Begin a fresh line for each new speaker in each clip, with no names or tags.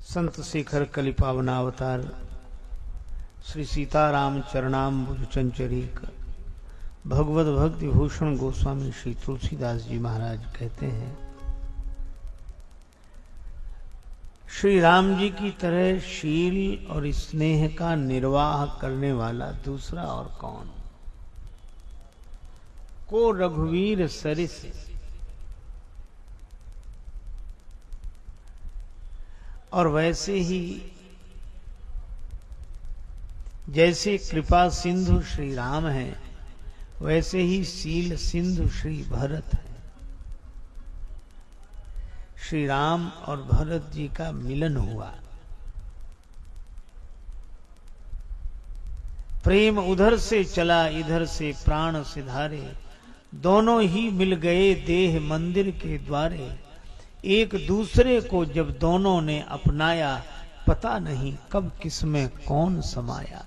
संत शेखर कलि पावनावतार श्री सीताराम चरणाम्बुज चंचरीक भगवत भक्ति भूषण गोस्वामी श्री तुलसीदास जी महाराज कहते हैं, श्री राम जी की तरह शील और स्नेह का निर्वाह करने वाला दूसरा और कौन। को रघुवीर सरिस और वैसे ही जैसे कृपा सिंधु श्री राम है, वैसे ही शील सिंधु श्री भरत है। श्री राम और भरत जी का मिलन हुआ। प्रेम उधर से चला इधर से प्राण सिधारे, दोनों ही मिल गए देह मंदिर के द्वारे। एक दूसरे को जब दोनों ने अपनाया, पता नहीं कब किसमें कौन समाया।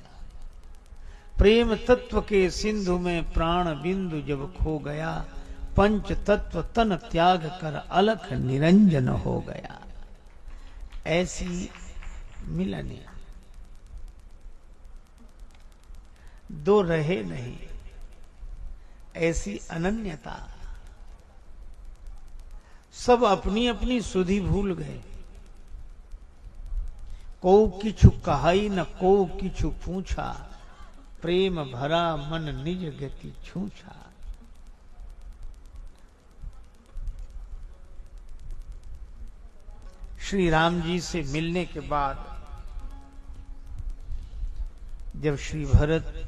प्रेम तत्व के सिंधु में प्राण बिंदु जब खो गया, पंच तत्व तन त्याग कर अलख निरंजन हो गया। ऐसी मिलने दो रहे नहीं, ऐसी अनन्यता। सब अपनी अपनी सुधि भूल गए। को किछु कहाई न को किछु पूछा, प्रेम भरा मन निज गति छूछा। श्री राम जी से मिलने के बाद जब श्री भरत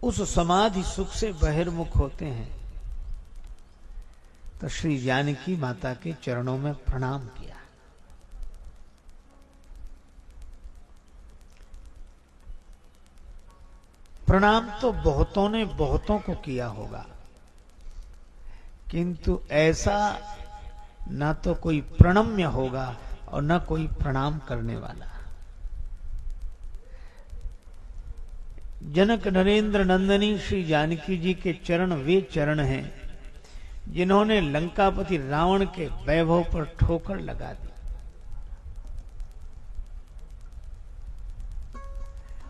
उस समाधि सुख से बहिर्मुख होते हैं, तो श्री जानकी माता के चरणों में प्रणाम किया। प्रणाम तो बहुतों ने बहुतों को किया होगा, किंतु ऐसा ना तो कोई प्रणम्य होगा और ना कोई प्रणाम करने वाला। जनक नरेंद्र नंदनी श्री जानकी जी के चरण वे चरण हैं जिन्होंने लंकापति रावण के वैभव पर ठोकर लगा दी।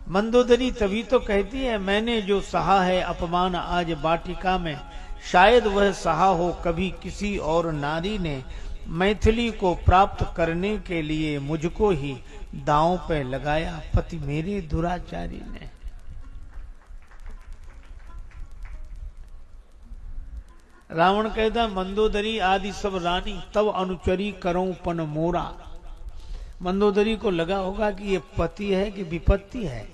मंदोदरी तभी तो कहती है, मैंने जो सहा है अपमान आज वाटिका में, शायद वह सहा हो कभी किसी और नारी ने। मैथिली को प्राप्त करने के लिए मुझको ही दांव पे लगाया, पति मेरे दुराचारी ने। रावण कहता, मंदोदरी आदि सब रानी तब अनुचरी करूं पन मोरा। मंदोदरी को लगा होगा कि ये पति है कि विपत्ति है।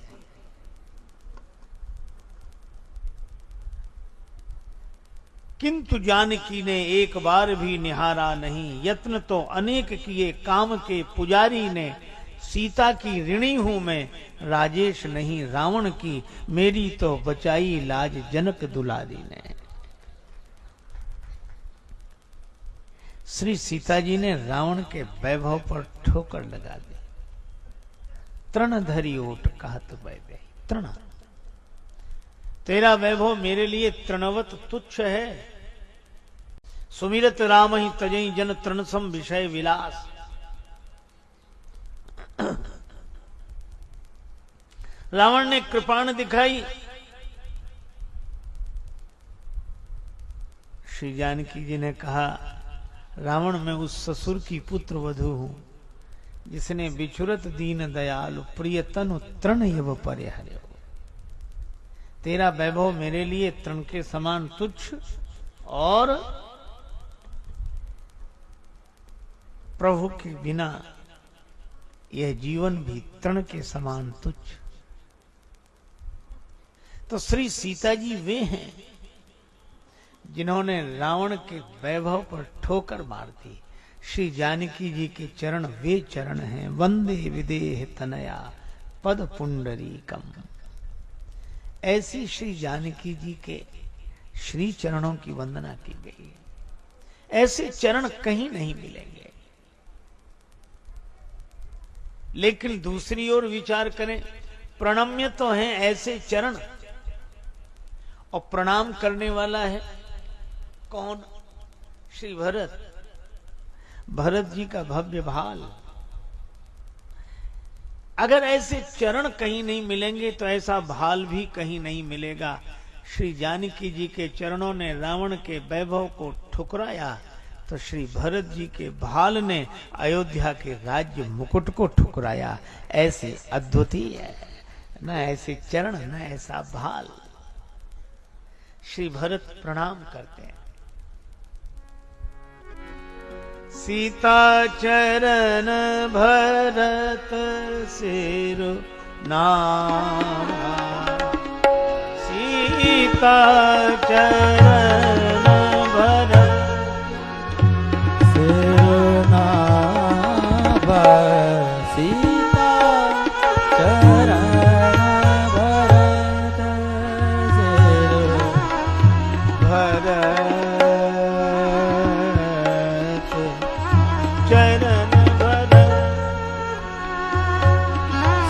किंतु जानकी ने एक बार भी निहारा नहीं, यत्न तो अनेक किए काम के पुजारी ने। सीता की ऋणी हूं मैं, राजेश नहीं रावण की, मेरी तो बचाई लाज जनक दुलारी ने। श्री सीता जी ने रावण के वैभव पर ठोकर लगा दी। तृण धरी ओट कहत वैभव, तृण तेरा वैभव मेरे लिए तृणवत तुच्छ है। सुमिरत राम ही तजई जन तृणसम विषय विलास। रावण ने कृपाण दिखाई। श्री जानकी जी ने कहा, रावण मैं उस ससुर की पुत्र वधू हूं जिसने बिछुरत दीन दयालु प्रिय तनु तृण यव परिहर्यो। तेरा वैभव मेरे लिए तृण के समान तुच्छ और प्रभु के बिना यह जीवन भी तृण के समान तुच्छ। तो श्री सीता जी वे हैं जिन्होंने रावण के वैभव पर ठोकर मार दी। श्री जानकी जी के चरण वे चरण हैं, वंदे विदेह तनया पद पुंडरीकम। ऐसी श्री जानकी जी के श्री चरणों की वंदना की गई। ऐसे चरण कहीं नहीं मिलेंगे। लेकिन दूसरी ओर विचार करें, प्रणम्य तो हैं ऐसे चरण, और प्रणाम करने वाला है कौन? श्री भरत। भरत जी का भव्य भाल। अगर ऐसे चरण कहीं नहीं मिलेंगे तो ऐसा भाल भी कहीं नहीं मिलेगा। श्री जानकी जी के चरणों ने रावण के वैभव को ठुकराया, तो श्री भरत जी के भाल ने अयोध्या के राज्य मुकुट को ठुकराया। ऐसे अद्वितीय है, न ऐसे चरण न ऐसा भाल। श्री भरत प्रणाम करते हैं। सीता चरण भरत सिर नामा, सीता चरण भरत
सिर नामा, सीता चरण भरत सिर
भरत चरण भरत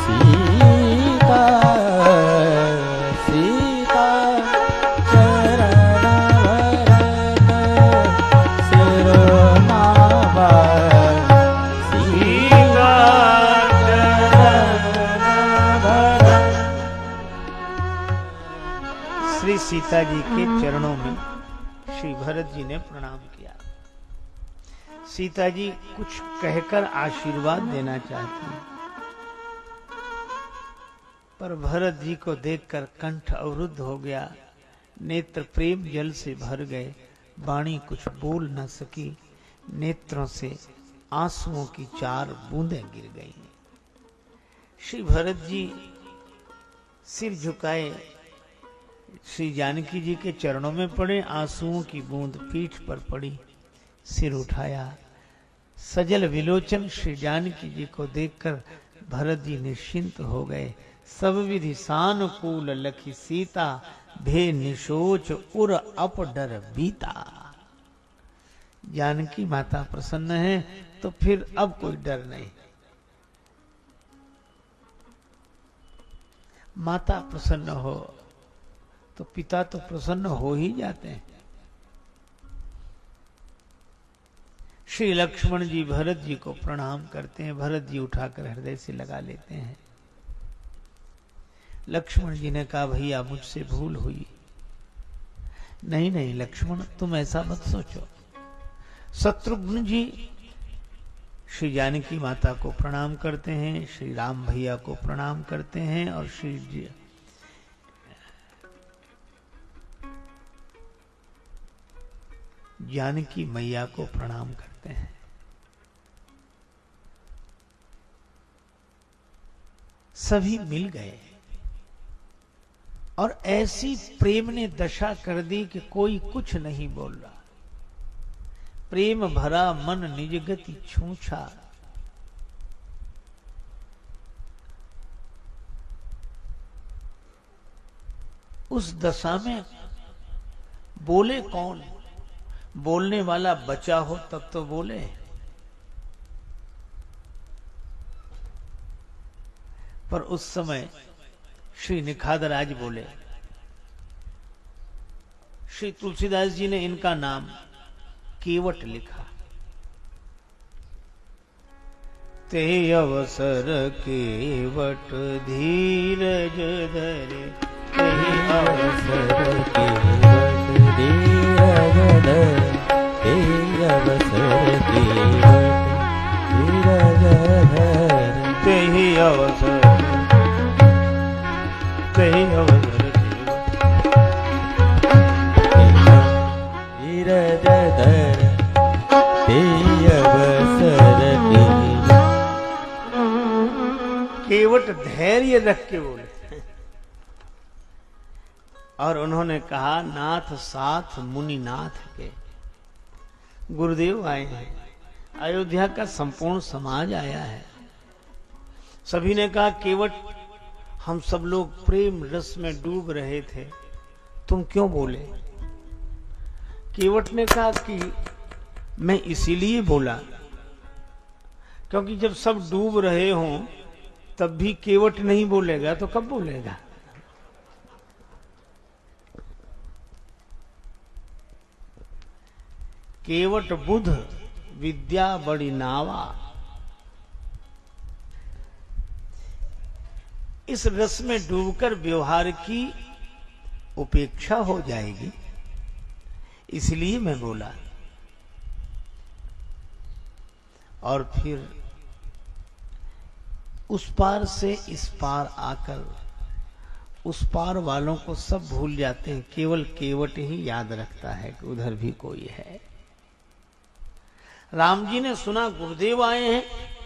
सीता सीता चरण भरत सिर नावा,
सीता चरण भरत। श्री सीता जी के चरणों में श्री भरत जी ने प्रणाम किया। सीता जी कुछ कहकर आशीर्वाद देना चाहती हैं, पर भरत जी को देखकर कंठ अवरुद्ध हो गया, नेत्र प्रेम जल से भर गए, वाणी कुछ बोल न सकी, नेत्रों से आंसुओं की 4 बूंदें गिर गई। श्री भरत जी सिर झुकाए, श्री जानकी जी के चरणों में पड़े, आंसुओं की बूंद पीठ पर पड़ी, सिर उठाया। सजल विलोचन श्री जानकी जी को देखकर भरत जी निश्चिंत हो गए। सब विधि सानुकूल लखी सीता, भे निशोच उर अप डर बीता। जानकी माता प्रसन्न है तो फिर अब कोई डर नहीं। माता प्रसन्न हो तो पिता तो प्रसन्न हो ही जाते हैं। श्री लक्ष्मण जी भरत जी को प्रणाम करते हैं। भरत जी उठाकर हृदय से लगा लेते हैं। लक्ष्मण जी ने कहा, भैया मुझसे भूल हुई। नहीं नहीं लक्ष्मण, तुम ऐसा मत सोचो। शत्रुघ्न जी श्री जानकी माता को प्रणाम करते हैं, श्री राम भैया को प्रणाम करते हैं और श्री जी जानकी मैया को प्रणाम करते हैं। सभी मिल गए और ऐसी प्रेम ने दशा कर दी कि कोई कुछ नहीं बोल रहा। प्रेम भरा मन निज गति छूछा, उस दशा में बोले कौन? बोलने वाला बचा हो तब तो बोले। पर उस समय श्री निखादराज बोले। श्री तुलसीदास जी ने इनका नाम केवट लिखा। ते अवसर केवट धीरज धरे, ते
अवसर केवट धीरज धरे, ते अवसर केवट धीरज धरे,
ते अवसर, ते अवसर
धीरज धरे, ते अवसर
केवट धैर्य रख के बोले। और उन्होंने कहा, नाथ साथ मुनि नाथ के। गुरुदेव आए हैं, अयोध्या का संपूर्ण समाज आया है। सभी ने कहा, केवट हम सब लोग प्रेम रस में डूब रहे थे, तुम क्यों बोले? केवट ने कहा कि मैं इसीलिए बोला क्योंकि जब सब डूब रहे हों तब भी केवट नहीं बोलेगा तो कब बोलेगा? केवट बुध विद्या बड़ी नावा। इस रस में डूबकर व्यवहार की उपेक्षा हो जाएगी, इसलिए मैं बोला। और फिर उस पार से इस पार आकर उस पार वालों को सब भूल जाते हैं, केवल केवट ही याद रखता है कि उधर भी कोई है। राम जी ने सुना गुरुदेव आए हैं,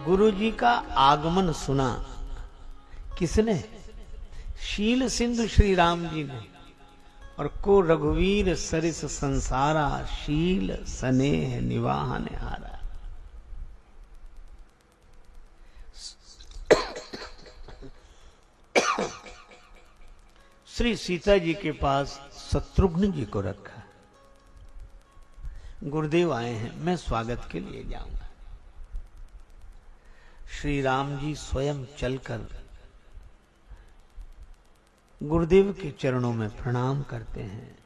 गुरु जी का आगमन सुना। किसने? शील सिंधु श्री राम जी ने। और को रघुवीर सरिस संसारा, शील स्नेह निवाहन हारा। श्री सीता जी के पास शत्रुघ्न जी को रखा। गुरुदेव आए हैं, मैं स्वागत के लिए जाऊंगा। श्री राम जी स्वयं चलकर गुरुदेव के चरणों में प्रणाम करते हैं,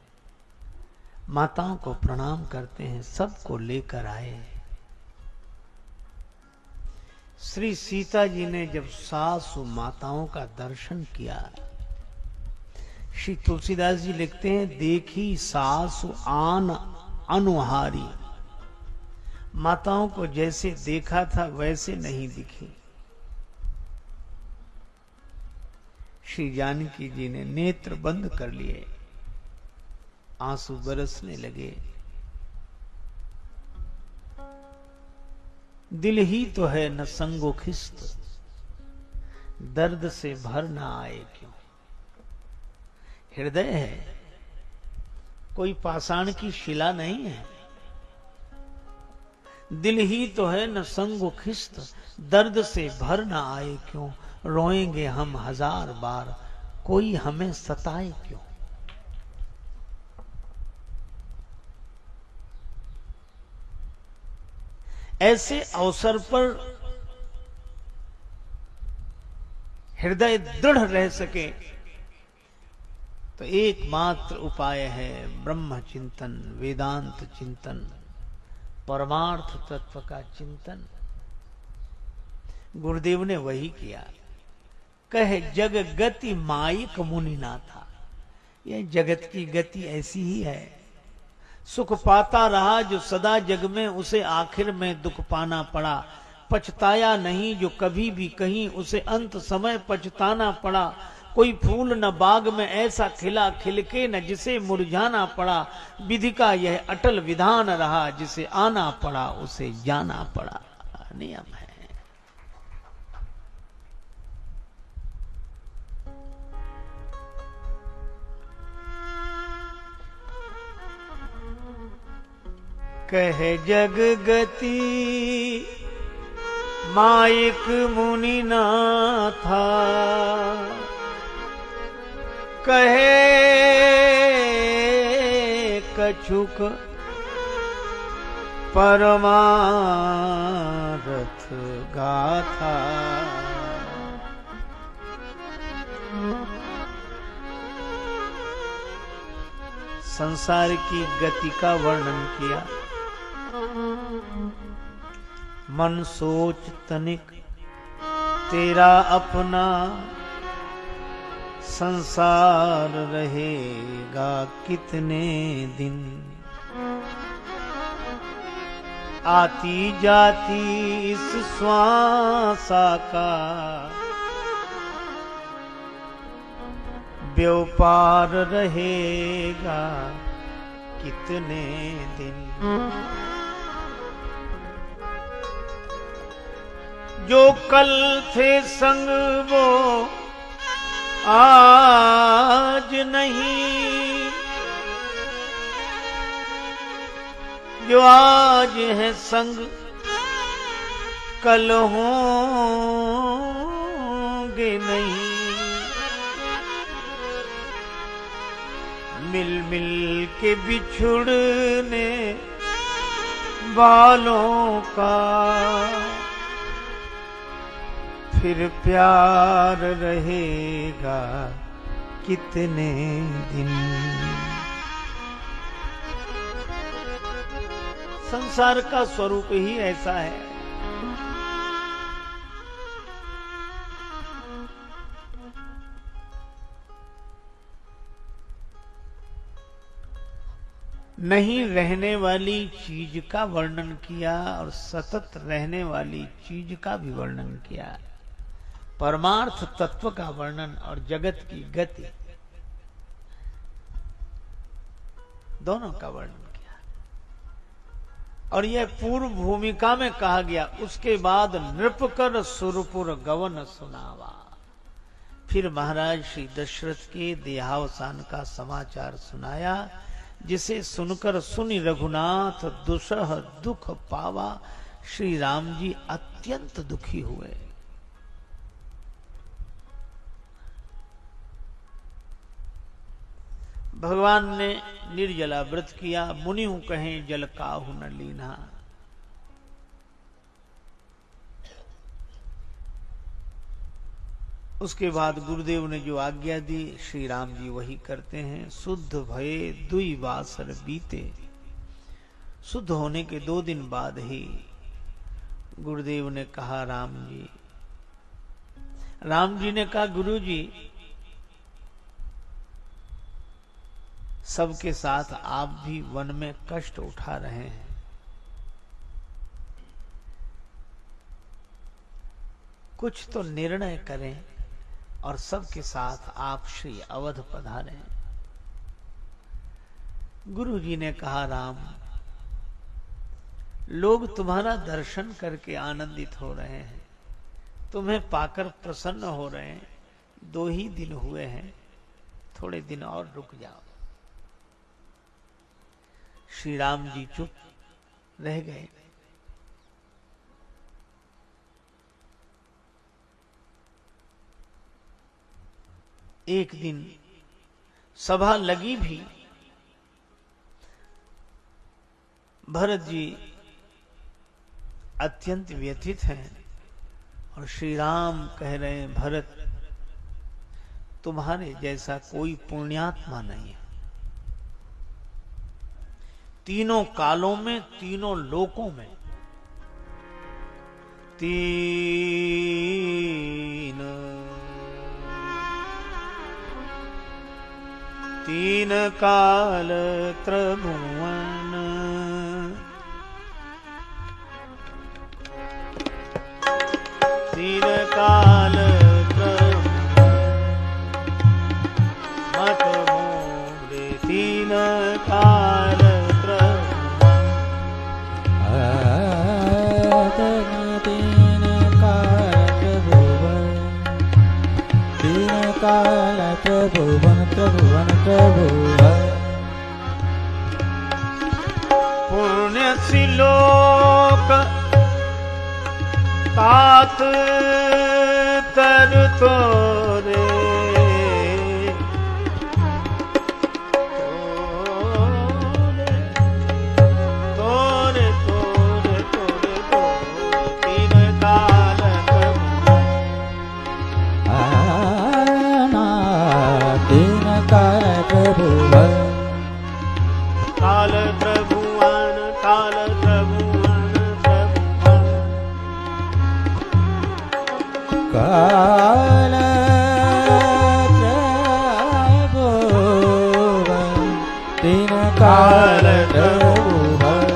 माताओं को प्रणाम करते हैं, सबको लेकर आए। श्री सीता जी ने जब सासु माताओं का दर्शन किया, श्री तुलसीदास जी लिखते हैं, देखी सासु आन अनुहारी। माताओं को जैसे देखा था वैसे नहीं दिखी। श्री जानकी जी ने नेत्र बंद कर लिए, आंसू बरसने लगे। दिल ही तो है न संगो खिस्त, दर्द से भर ना आए क्यों। हृदय है, कोई पाषाण की शिला नहीं है। दिल ही तो है न संगो खिस्त, दर्द से भर ना आए क्यों। रोएंगे हम हजार बार, कोई हमें सताए क्यों। ऐसे अवसर पर हृदय दृढ़ रह सके तो एकमात्र उपाय है ब्रह्म चिंतन, वेदांत चिंतन, परमार्थ तत्व का चिंतन। गुरुदेव ने वही किया। कहे जग गति माइक मुनि ना था। यह जगत की गति ऐसी ही है। सुख पाता रहा जो सदा जग में, उसे आखिर में दुख पाना पड़ा। पछताया नहीं जो कभी भी कहीं, उसे अंत समय पछताना पड़ा। कोई फूल न बाग में ऐसा खिला, खिलके न जिसे मुरझाना पड़ा। विधि का यह अटल विधान रहा, जिसे आना पड़ा उसे जाना पड़ा। नियम है। कहे जग गति माइक मुनि ना था। कहे कछुक परमारथ गाथा। संसार की गति का वर्णन किया। मन सोच तनिक तेरा अपना, संसार रहेगा कितने दिन। आती जाती इस श्वासा का व्यापार रहेगा कितने दिन। जो कल थे संग वो आज नहीं, जो आज है संग कल होंगे नहीं। मिल मिल के बिछुड़ने वालों का फिर प्यार रहेगा कितने दिन। संसार का स्वरूप ही ऐसा है। नहीं रहने वाली चीज का वर्णन किया और सतत रहने वाली चीज का भी वर्णन किया। परमार्थ तत्व का वर्णन और जगत की गति दोनों का वर्णन किया। और यह पूर्व भूमिका में कहा गया। उसके बाद नृपकर सुरपुर गवन सुनावा। फिर महाराज श्री दशरथ के देहावसान का समाचार सुनाया, जिसे सुनकर सुनि रघुनाथ दुसह दुख पावा। श्री राम जी अत्यंत दुखी हुए। भगवान ने निर्जला व्रत किया। मुनियों कहें जल काहू न लीना। उसके बाद गुरुदेव ने जो आज्ञा दी श्री राम जी वही करते हैं। शुद्ध भये दुई वासर बीते। शुद्ध होने के 2 दिन बाद ही गुरुदेव ने कहा राम जी ने कहा गुरु जी, सबके साथ आप भी वन में कष्ट उठा रहे हैं। कुछ तो निर्णय करें और सबके साथ आप श्री अवध पधारें। गुरु जी ने कहा राम, लोग तुम्हारा दर्शन करके आनंदित हो रहे हैं, तुम्हें पाकर प्रसन्न हो रहे हैं। 2 ही दिन हुए हैं, थोड़े दिन और रुक जाओ। श्री राम जी चुप रह गए। एक दिन सभा लगी भी। भरत जी अत्यंत व्यथित हैं और श्री राम कह रहे हैं, भरत तुम्हारे जैसा कोई पुण्यात्मा नहीं है। तीनों कालों में, तीनों लोकों में तीन काल त्रिभुवन, तीन काल मत मोरे, तीन काल
काल त्रिभुवन त्रिभुवन त्रिभुवन।
पुण्य सिलोक तात तर तोरे, तोरे तोरे तोरे तोरे तीन काल
काल त्रिभुवन,
काल त्रिभुवन, काल त्रिभुवन त्रिभुवन।
काल काल प्रभु भय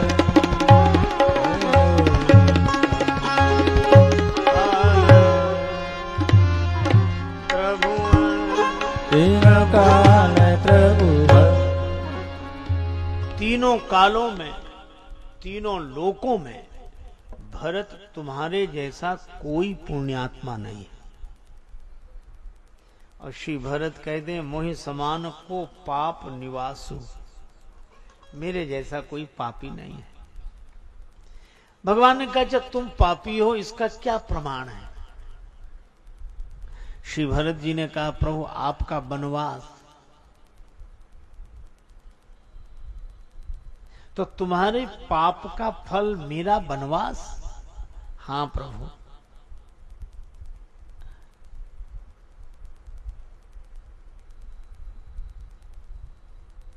तीन काल प्रभु भय।
तीनों कालों में, तीनों लोकों में भरत तुम्हारे जैसा कोई पुण्यात्मा नहीं है। और श्री भरत कहते हैं मोहि समान को पाप निवासु, मेरे जैसा कोई पापी नहीं है। भगवान ने कहा जब तुम पापी हो इसका क्या प्रमाण है? श्री भरत जी ने कहा प्रभु आपका वनवास, तो तुम्हारे पाप का फल मेरा वनवास? हां प्रभु।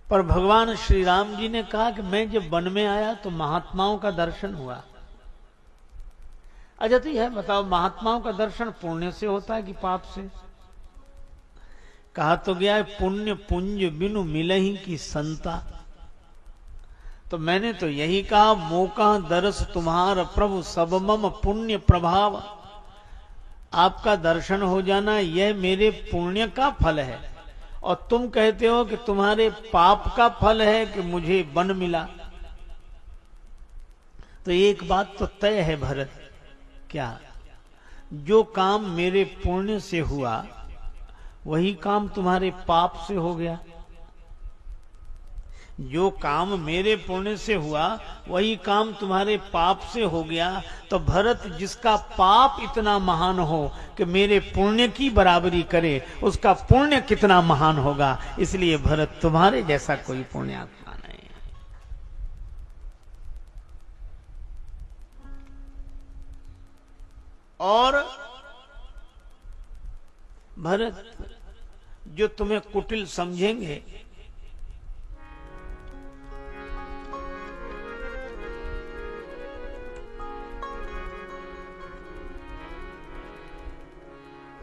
पर भगवान श्री राम जी ने कहा कि मैं जब वन में आया तो महात्माओं का दर्शन हुआ। अच्छा तो यह बताओ महात्माओं का दर्शन पुण्य से होता है कि पाप से? कहा तो गया है पुण्य पुंज बिनु मिलहि की संता। तो मैंने तो यही कहा मौका दरस तुम्हार प्रभु सब मम पुण्य प्रभाव। आपका दर्शन हो जाना यह मेरे पुण्य का फल है, और तुम कहते हो कि तुम्हारे पाप का फल है कि मुझे वन मिला। तो एक बात तो तय है भरत, क्या? जो काम मेरे पुण्य से हुआ वही काम तुम्हारे पाप से हो गया। जो काम मेरे पुण्य से हुआ वही काम तुम्हारे पाप से हो गया। तो भरत जिसका पाप इतना महान हो कि मेरे पुण्य की बराबरी करे, उसका पुण्य कितना महान होगा। इसलिए भरत तुम्हारे जैसा कोई पुण्यात्मा नहीं है। और भरत जो तुम्हें कुटिल समझेंगे,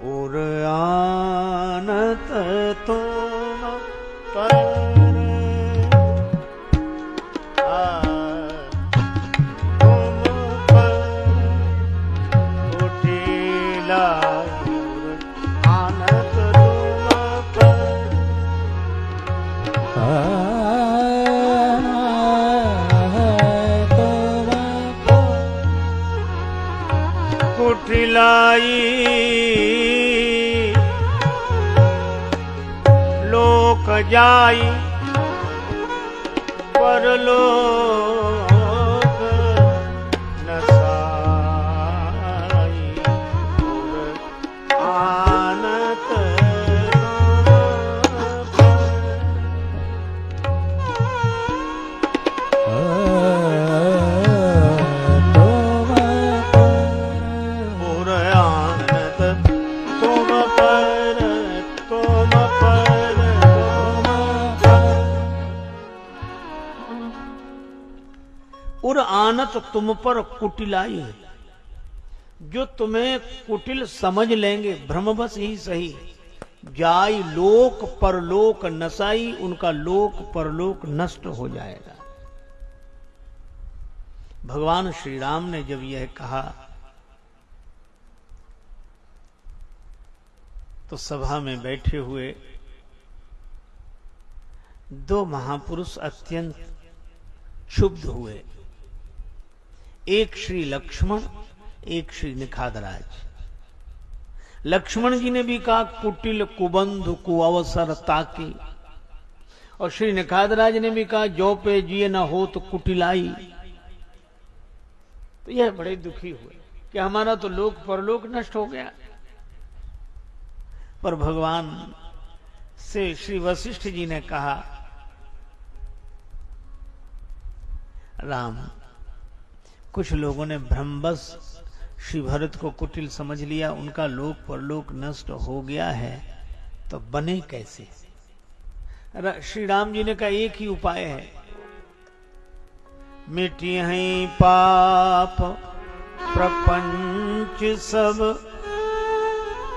और आनत तुम पर तुम पर उठिला, आनत तुम पर कुटिलाई लोक जाई परलोक नसाई, आनत और आनत तुम पर कुटिलाई, जो तुम्हें कुटिल समझ लेंगे भ्रमवश ही सही। जाई लोक परलोक नसाई, उनका लोक परलोक नष्ट हो जाएगा। भगवान श्री राम ने जब यह कहा तो सभा में बैठे हुए दो महापुरुष अत्यंत क्षुब्ध हुए। एक श्री लक्ष्मण, एक श्री निखादराज। लक्ष्मण जी ने भी कहा कुटिल कुबंधु को अवसर ताकी, और श्री निखादराज ने भी कहा जो पे जिए न हो तो कुटिलाई। तो यह बड़े दुखी हुए कि हमारा तो लोक परलोक नष्ट हो गया। पर भगवान से श्री वशिष्ठ जी ने कहा राम, कुछ लोगों ने भ्रमवश श्री भरत को कुटिल समझ लिया, उनका लोक परलोक नष्ट हो गया है, तो बने कैसे? श्री राम जी ने कहा एक ही उपाय है, मिटी हैं पाप प्रपंच सब,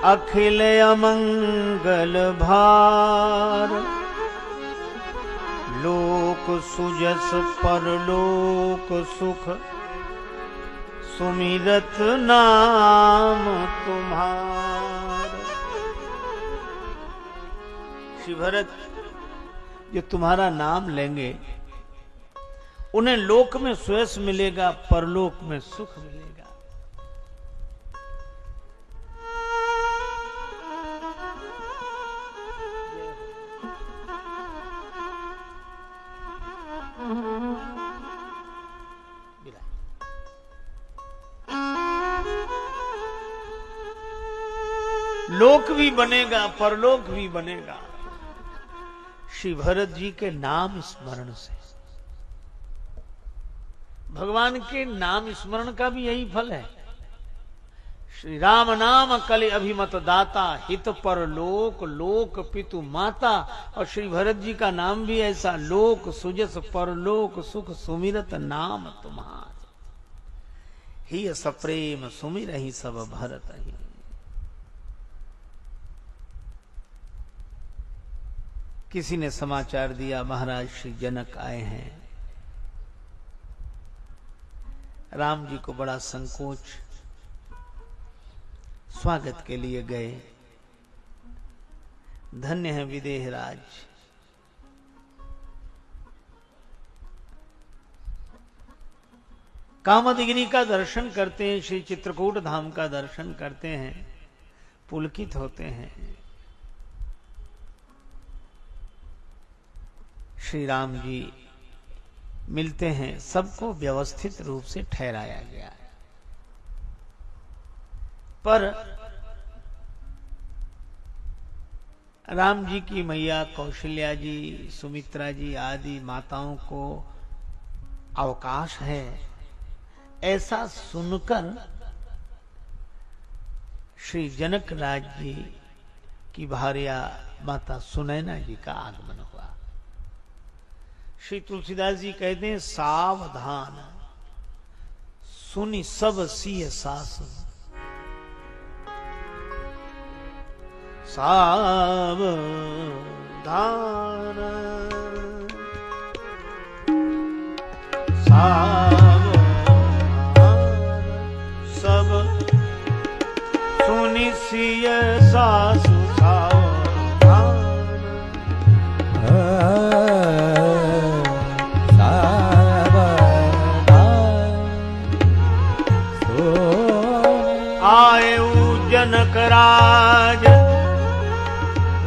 अखिल अमंगल भार, लोक सुजस परलोक सुख सुमिरत नाम तुम्हारा। श्री भरत, जो तुम्हारा नाम लेंगे उन्हें लोक में सुयश मिलेगा, परलोक में सुख मिलेगा। लोक भी बनेगा, परलोक भी बनेगा श्री भरत जी के नाम स्मरण से। भगवान के नाम स्मरण का भी यही फल है। श्री राम नाम कले अभिमत दाता, हित पर लोक लोक पितु माता। और श्री भरत जी का नाम भी ऐसा, लोक सुजस परलोक सुख सुमिरत नाम तुम्हार। ही सप्रेम सुमिर ही सब भरत ही। किसी ने समाचार दिया महाराज श्री जनक आए हैं। राम जी को बड़ा संकोच, स्वागत के लिए गए। धन्य है विदेह राज, कामदगिरी का दर्शन करते हैं, श्री चित्रकूट धाम का दर्शन करते हैं, पुलकित होते हैं। श्री राम जी मिलते हैं, सबको व्यवस्थित रूप से ठहराया गया है। पर राम जी की मैया कौशल्या जी, सुमित्रा जी आदि माताओं को अवकाश है, ऐसा सुनकर श्री जनक राज जी की भार्या माता सुनैना जी का आगमन हुआ। श्री तुलसीदास जी कहते हैं, सावधान सुनी सब सिय सास। सावधान सावधान सब सुनी सिय सास। जनक राज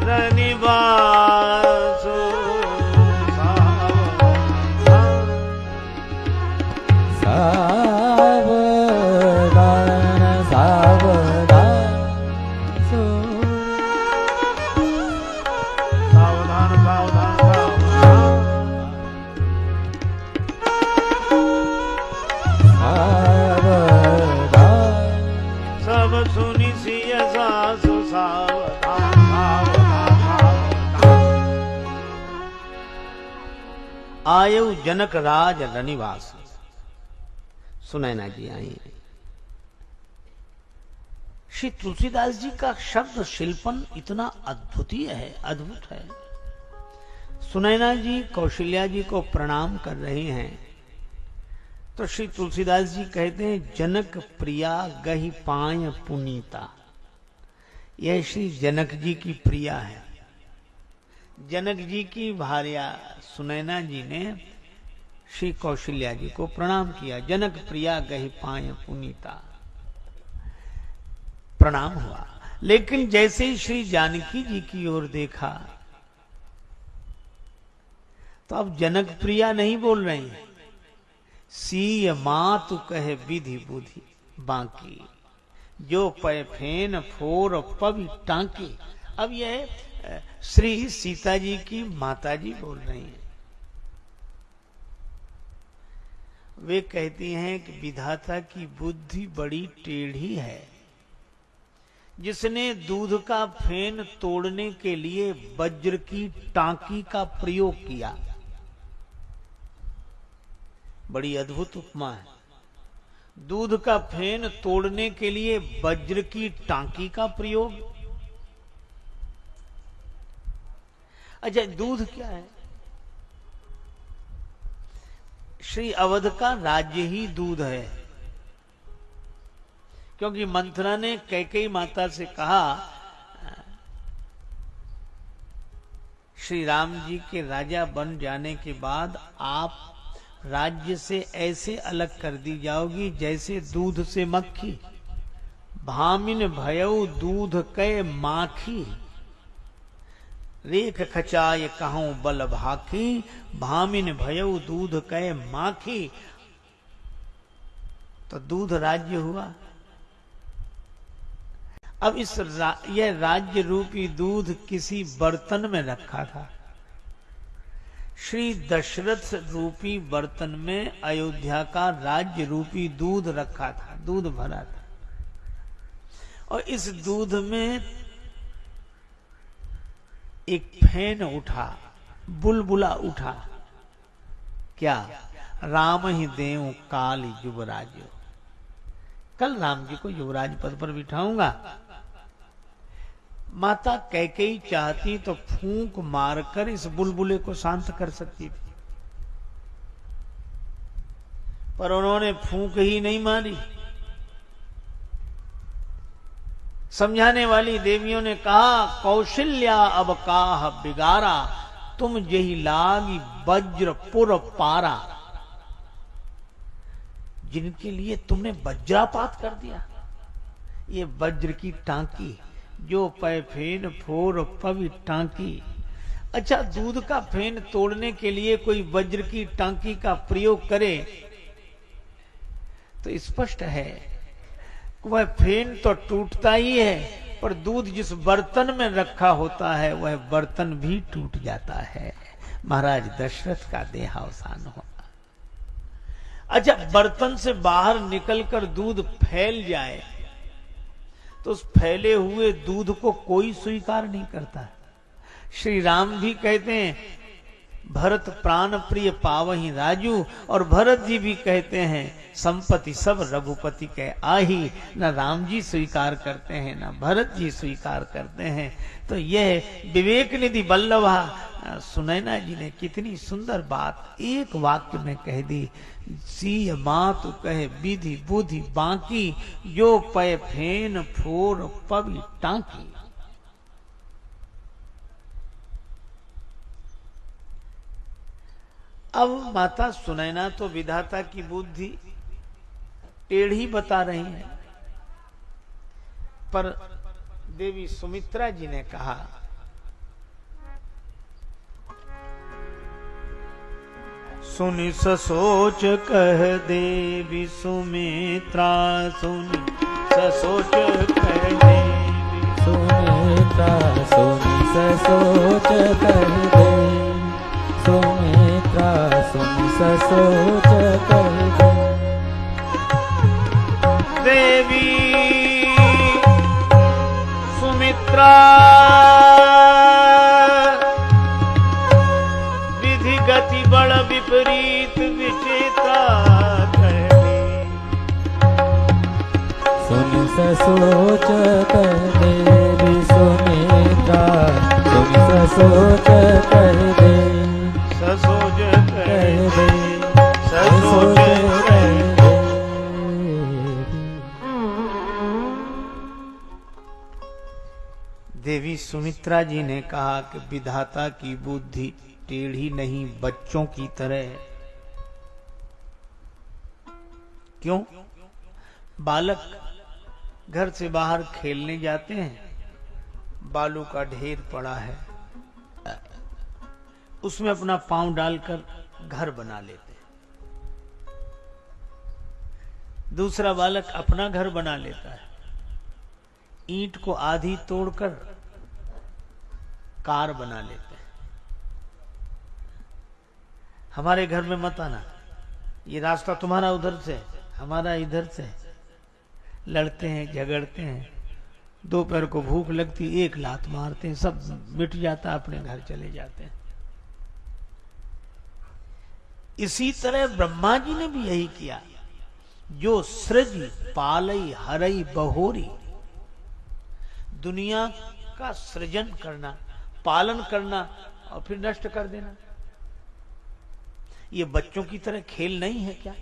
रनिवास
सावधान सावधान
सावधान सब सुनी सिय सास। आयु जनक राज रनिवास। सुनैना जी आई। श्री तुलसीदास जी का शब्द शिल्पन इतना अद्भुतीय है, अद्भुत है। सुनैना जी कौशल्या जी को प्रणाम कर रही हैं तो श्री तुलसीदास जी कहते हैं, जनक प्रिया गही पाय पुनीता। यह श्री जनक जी की प्रिया है। जनक जी की भार्या सुनैना जी ने श्री कौशल्या जी को प्रणाम किया। जनक प्रिया गही पाय पुनीता, प्रणाम हुआ। लेकिन जैसे ही श्री जानकी जी की ओर देखा तो अब जनक प्रिया नहीं बोल रही हैं। सीय मातु कहे विधि बुद्धि बाकी, जो पै फेन फोर पवि टांकी। अब यह श्री सीता जी की माता जी बोल रही हैं। वे कहती हैं कि विधाता की बुद्धि बड़ी टेढ़ी है, जिसने दूध का फेन तोड़ने के लिए वज्र की टांकी का प्रयोग किया। बड़ी अद्भुत उपमा है। दूध का फेन तोड़ने के लिए वज्र की टांकी का प्रयोग। अच्छा, दूध क्या है? श्री अवध का राज्य ही दूध है, क्योंकि मंथरा ने कैकेयी माता से कहा, श्री राम जी के राजा बन जाने के बाद आप राज्य से ऐसे अलग कर दी जाओगी जैसे दूध से मक्खी। भामिन भयउ दूध कै माखी, रेख खचाय कहूं बल भाखी। भामिन भयउ दूध कै माखी। तो दूध राज्य हुआ। अब यह राज्य रूपी दूध किसी बर्तन में रखा था। श्री दशरथ रूपी बर्तन में अयोध्या का राज्य रूपी दूध रखा था, दूध भरा था। और इस दूध में एक फैन उठा, बुलबुला उठा। क्या? राम ही देव काल युवराज, कल राम जी को युवराज पद पर बिठाऊंगा। माता कैकेयी चाहती तो फूंक मारकर इस बुलबुले को शांत कर सकती थी, पर उन्होंने फूंक ही नहीं मारी। समझाने वाली देवियों ने कहा, कौशल्या अब काह बिगारा, तुम यही लागी वज्रपुर पारा। जिनके लिए तुमने वज्रापात कर दिया, ये वज्र की टांकी, जो पै फेन फोर पवि टांकी। अच्छा, दूध का फेन तोड़ने के लिए कोई वज्र की टांकी का प्रयोग करे तो स्पष्ट है वह फेन तो टूटता ही है, पर दूध जिस बर्तन में रखा होता है वह बर्तन भी टूट जाता है। महाराज दशरथ का देहावसान होना। अच्छा, बर्तन से बाहर निकलकर दूध फैल जाए तो उस फैले हुए दूध को कोई स्वीकार नहीं करता। श्री राम भी कहते हैं, भरत प्राण प्रिय पावहि राजू, और भरत जी भी कहते हैं, संपत्ति सब रघुपति के आही। न राम जी स्वीकार करते हैं, न भरत जी स्वीकार करते हैं। तो यह विवेक निधि बल्लभा सुनैना जी ने कितनी सुंदर बात एक वाक्य में कह दी। सीय मातु कहे विधि बुद्धि बाकी, जो पै फेन फोर पवि टांकी। अब माता सुनैना तो विधाता की बुद्धि टेढ़ी बता रही है, पर देवी सुमित्रा जी ने कहा, सुनि ससोच कह देवी सुमित्रा, सुनि ससोच कह देवी
सुमित्रा, सुनि ससोच कह देवी सुमित्रा, सुनि ससोच कह
देवी सुमित्रा, विधि गति बड़ विपरीत विचित्रा कहती।
सुनि ससोच कह देवी सुमित्रा, सुनि ससोच कह देवी
ससोच कह दे,
ससोच कह देवी।
देवी सुमित्रा जी ने कहा कि विधाता की बुद्धि टेढ़ी नहीं, बच्चों की तरह है। क्यों? बालक घर से बाहर खेलने जाते हैं, बालू का ढेर पड़ा है, उसमें अपना पांव डालकर घर बना लेते हैं। दूसरा बालक अपना घर बना लेता है, ईंट को आधी तोड़कर कार बना लेते हैं। हमारे घर में मत आना, ये रास्ता तुम्हारा उधर से, हमारा इधर से। लड़ते हैं, झगड़ते हैं, दोपहर को भूख लगती, एक लात मारते हैं, सब मिट जाता, अपने घर चले जाते हैं। इसी तरह ब्रह्मा जी ने भी यही किया। जो सृज पालई हरई बहोरी, दुनिया का सृजन करना, पालन करना और फिर नष्ट कर देना, ये बच्चों की तरह खेल नहीं है क्या?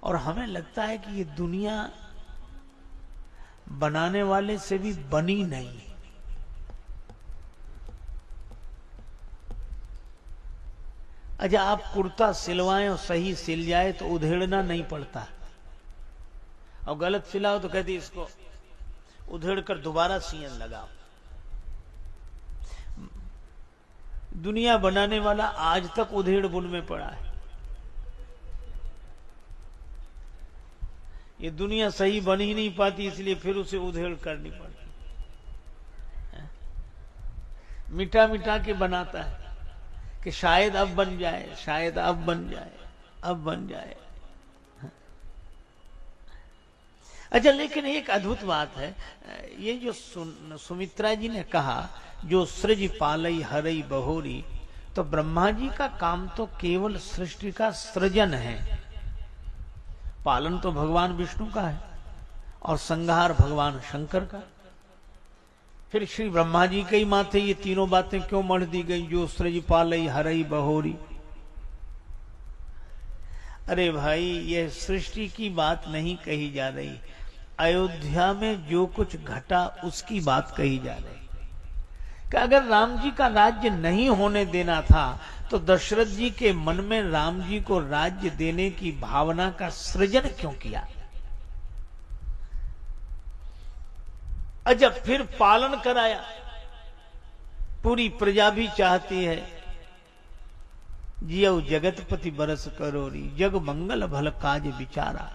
और हमें लगता है कि ये दुनिया बनाने वाले से भी बनी नहीं। अच्छा, आप कुर्ता सिलवाएं और सही सिल जाए तो उधेड़ना नहीं पड़ता, और गलत सिलाओ तो कहती इसको उधेड़ कर दोबारा सियन लगाओ। दुनिया बनाने वाला आज तक उधेड़ बुन में पड़ा है। ये दुनिया सही बन ही नहीं पाती, इसलिए फिर उसे उधेड़ करनी पड़ती। मिटा मिटा के बनाता है कि शायद अब बन जाए, शायद अब बन जाए, अब बन जाए। अच्छा, लेकिन एक अद्भुत बात है, ये जो सुमित्रा जी ने कहा, जो सृज पालई हरई बहोरी, तो ब्रह्मा जी का काम तो केवल सृष्टि का सृजन है। पालन तो भगवान विष्णु का है और संहार भगवान शंकर का। फिर श्री ब्रह्मा जी के ही माथे ये तीनों बातें क्यों मढ़ दी गई, जो सृज पालई हरई बहोरी? अरे भाई, यह सृष्टि की बात नहीं कही जा रही, अयोध्या में जो कुछ घटा उसकी बात कही जा रही। कि अगर राम जी का राज्य नहीं होने देना था तो दशरथ जी के मन में राम जी को राज्य देने की भावना का सृजन क्यों किया? अच्छा, फिर पालन कराया। पूरी प्रजा भी चाहती है जियो जगतपति बरस करोरी, जग मंगल भल काज विचारा।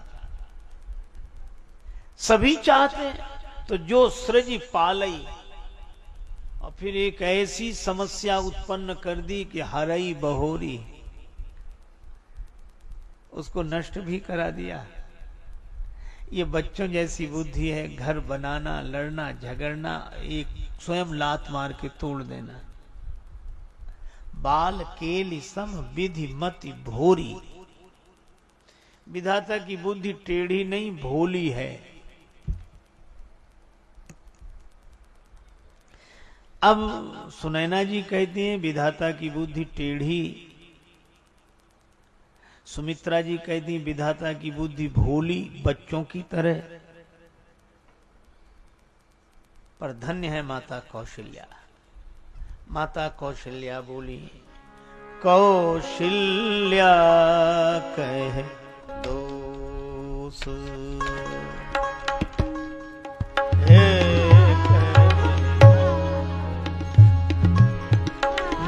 सभी चाहते हैं, तो जो सृज पालई, और फिर एक ऐसी समस्या उत्पन्न कर दी कि हरई बहोरी, उसको नष्ट भी करा दिया। ये बच्चों जैसी बुद्धि है, घर बनाना, लड़ना, झगड़ना, एक स्वयं लात मार के तोड़ देना। बाल केली सम विधि मति भोरी, विधाता की बुद्धि टेढ़ी नहीं भोली है। अब सुनैना जी कहती हैं विधाता की बुद्धि टेढ़ी, सुमित्रा जी कहती हैं विधाता की बुद्धि भोली, बच्चों की तरह। पर धन्य है माता कौशल्या। माता कौशल्या बोली, कौशल्या कह दोष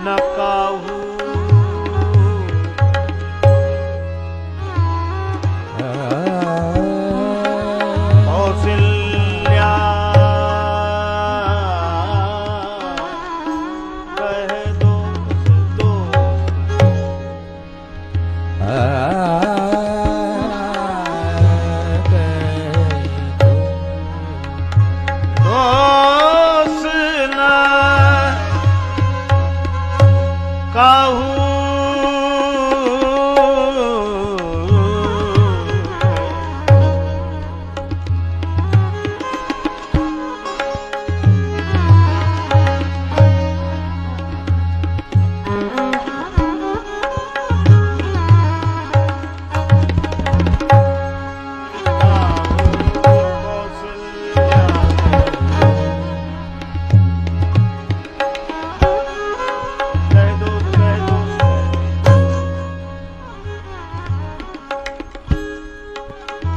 न काहू, कौशल्या कह दोष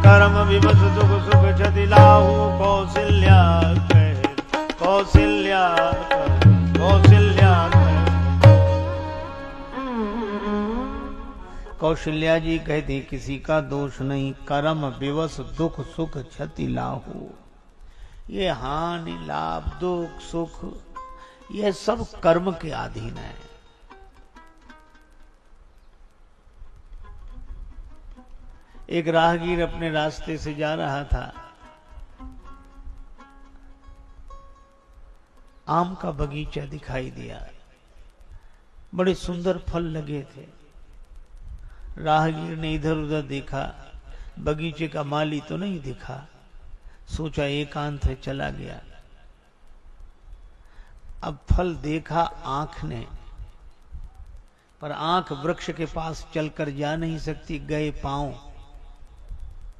कर्म विवश दुख सुख क्षति लाहू, कौशल्या कह, कौशल्या कह, कौशल्या कह। कौशल्या जी कहती किसी का दोष नहीं, कर्म विवश दुख सुख क्षति लाहू। ये हानि लाभ दुख सुख ये सब कर्म के अधीन है। एक राहगीर अपने रास्ते से जा रहा था, आम का बगीचा दिखाई दिया, बड़े सुंदर फल लगे थे। राहगीर ने इधर उधर देखा, बगीचे का माली तो नहीं दिखा, सोचा एकांत है, चला गया। अब फल देखा आंख ने, पर आंख वृक्ष के पास चलकर जा नहीं सकती, गए पांव।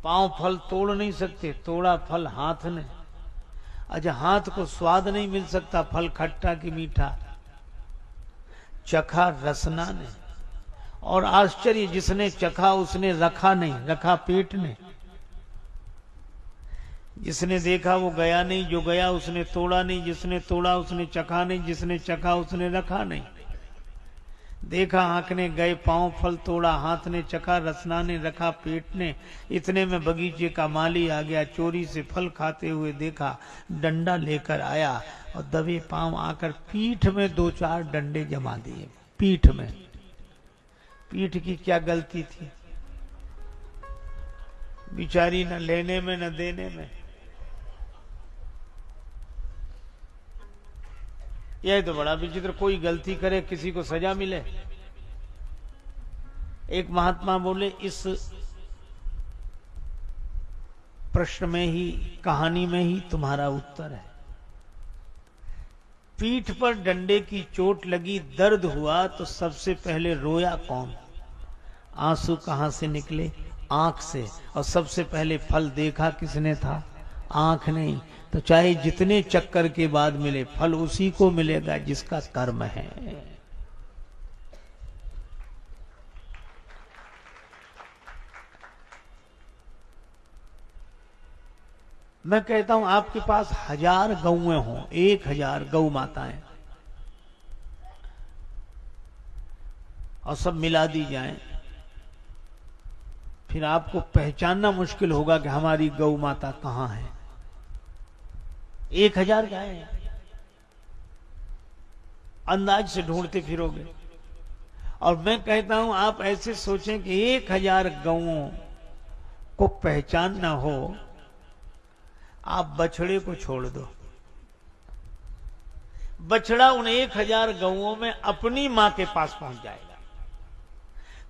पांव फल तोड़ नहीं सकते, तोड़ा फल हाथ ने। अच्छा, हाथ को स्वाद नहीं मिल सकता, फल खट्टा कि मीठा, चखा रसना ने। और आश्चर्य, जिसने चखा उसने रखा नहीं, रखा पेट ने। जिसने देखा वो गया नहीं, जो गया उसने तोड़ा नहीं, जिसने तोड़ा उसने चखा नहीं, जिसने चखा उसने रखा नहीं। देखा आंख ने, गए पांव, फल तोड़ा हाथ ने, चखा रसना ने, रखा पेट ने। इतने में बगीचे का माली आ गया, चोरी से फल खाते हुए देखा, डंडा लेकर आया और दबे पांव आकर पीठ में 2-4 डंडे जमा दिए। पीठ में, पीठ की क्या गलती थी बिचारी, न लेने में न देने में। यह तो बड़ा विचित्र, कोई गलती करे किसी को सजा मिले। एक महात्मा बोले, इस प्रश्न में ही, कहानी में ही तुम्हारा उत्तर है। पीठ पर डंडे की चोट लगी, दर्द हुआ तो सबसे पहले रोया कौन? आंसू कहां से निकले? आंख से। और सबसे पहले फल देखा किसने था? आंख नहीं। तो चाहे जितने चक्कर के बाद मिले, फल उसी को मिलेगा जिसका कर्म है। मैं कहता हूं आपके पास 1000 गौएं हों, 1000 गौ माताएं, और सब मिला दी जाएं, फिर आपको पहचानना मुश्किल होगा कि हमारी गौ माता कहां है। 1000 गायें अंदाज से ढूंढते फिरोगे। और मैं कहता हूं आप ऐसे सोचें कि 1000 गौओं को पहचानना हो, आप बछड़े को छोड़ दो। बछड़ा उन 1000 गौओं में अपनी मां के पास पहुंच जाएगा।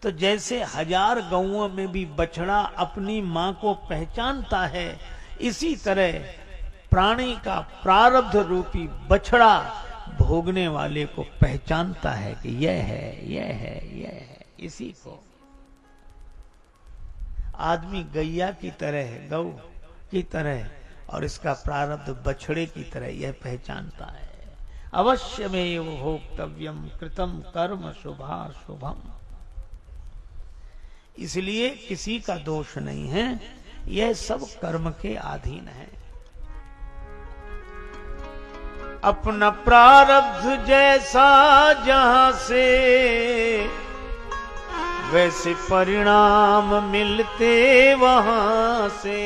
तो जैसे 1000 गौओं में भी बछड़ा अपनी मां को पहचानता है, इसी तरह प्राणी का प्रारब्ध रूपी बछड़ा भोगने वाले को पहचानता है कि यह है, यह है, यह है। इसी को आदमी गैया की तरह है, गौ की तरह, और इसका प्रारब्ध बछड़े की तरह यह पहचानता है। अवश्यमेव भोक्तव्यम कृतम कर्म शुभाशुभम। इसलिए किसी का दोष नहीं है, यह सब कर्म के अधीन है। अपना प्रारब्ध जैसा जहां से, वैसे परिणाम मिलते वहां से।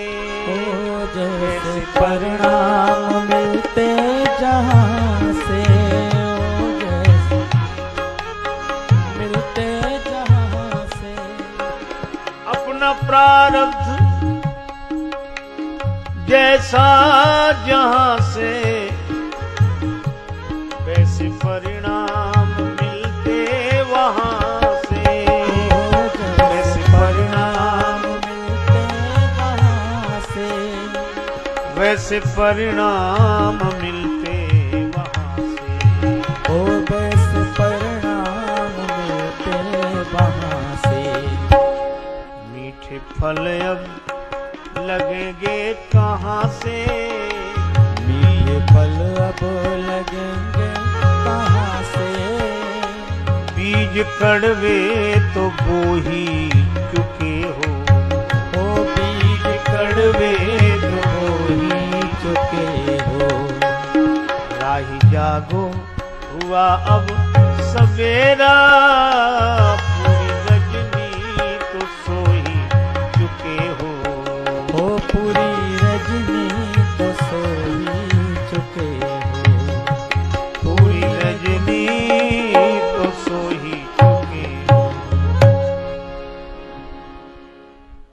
जैसे परिणाम मिलते जहां से, जैसे मिलते जहां से।
अपना प्रारब्ध जैसा जहां से, वैसे परिणाम मिलते वहां से। वैसे परिणाम
मिलते वहां से,
वैसे परिणाम मिलते वहां से।
ओ वैसे परिणाम मिलते वहां से।
मीठे फल अब लगेंगे कहां से?
मीठे फल अब लगेंगे कहां से?
बीज कड़वे तो बो ही चुके हो।
ओ बीज
कड़वे तो बो ही
चुके हो।
राही जागो हुआ अब सवेरा।